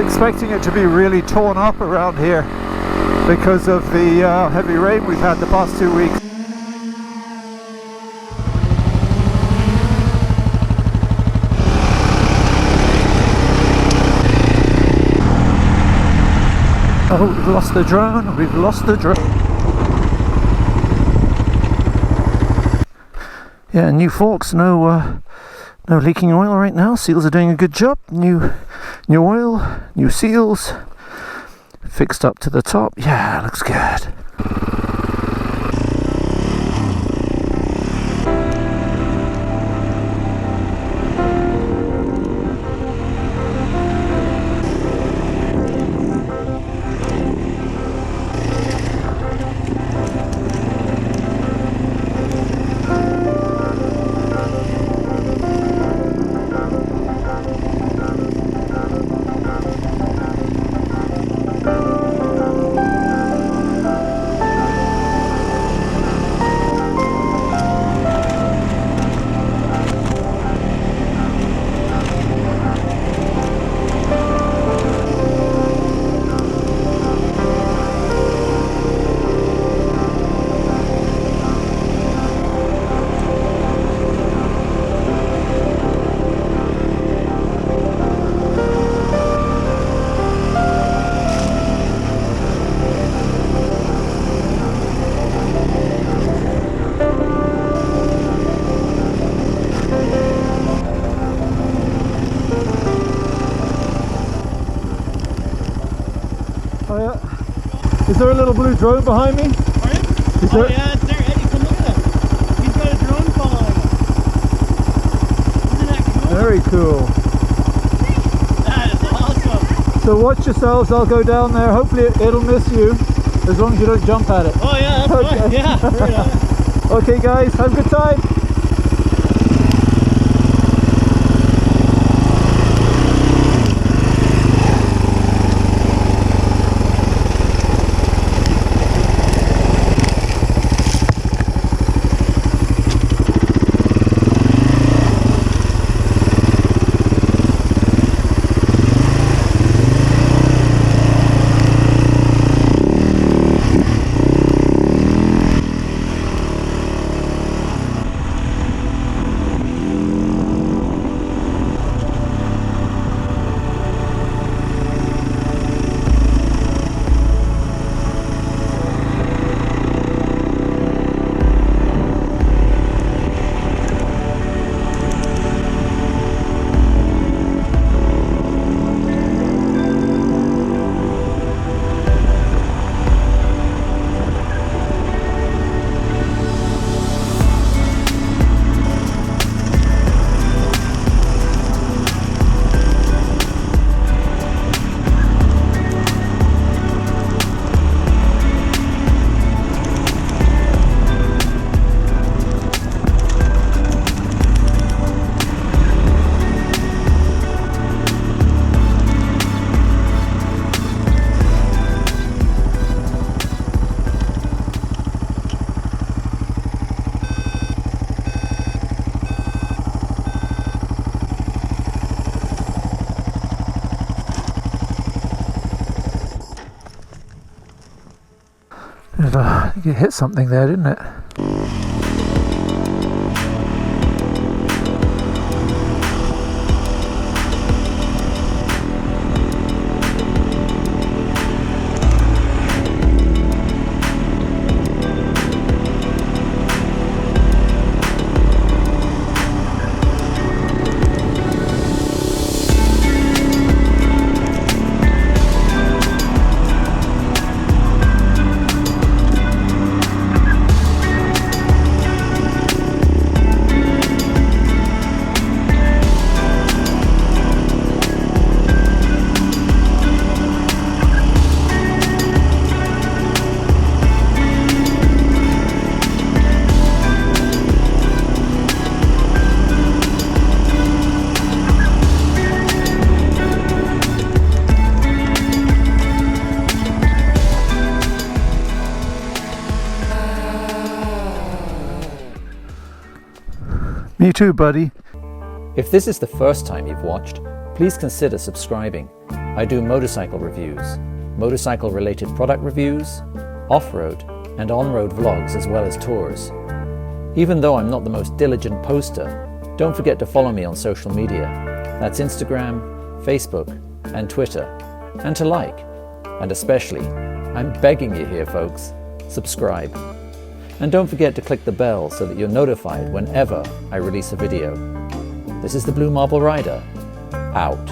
expecting it to be really torn up around here because of the heavy rain we've had the past 2 weeks. Oh, we've lost the drone, we've lost the drone. Yeah, new forks, no leaking oil right now. Seals are doing a good job. New oil, new seals, fixed up to the top. Yeah, looks good. Is there a little blue drone behind me? Oh yeah, it's there. Eddie, come look at him. He's got a drone following him. Isn't that cool? Very cool. That is awesome. So watch yourselves, I'll go down there. Hopefully it'll miss you, as long as you don't jump at it. Oh yeah, that's fine. Yeah, right on. Okay guys, have a good time. You hit something there, didn't it? Me too, buddy. If this is the first time you've watched, please consider subscribing. I do motorcycle reviews, motorcycle-related product reviews, off-road and on-road vlogs as well as tours. Even though I'm not the most diligent poster, don't forget to follow me on social media. That's Instagram, Facebook and Twitter. And to like. And especially, I'm begging you here folks, subscribe. And don't forget to click the bell so that you're notified whenever I release a video. This is the Blue Marble Rider, out.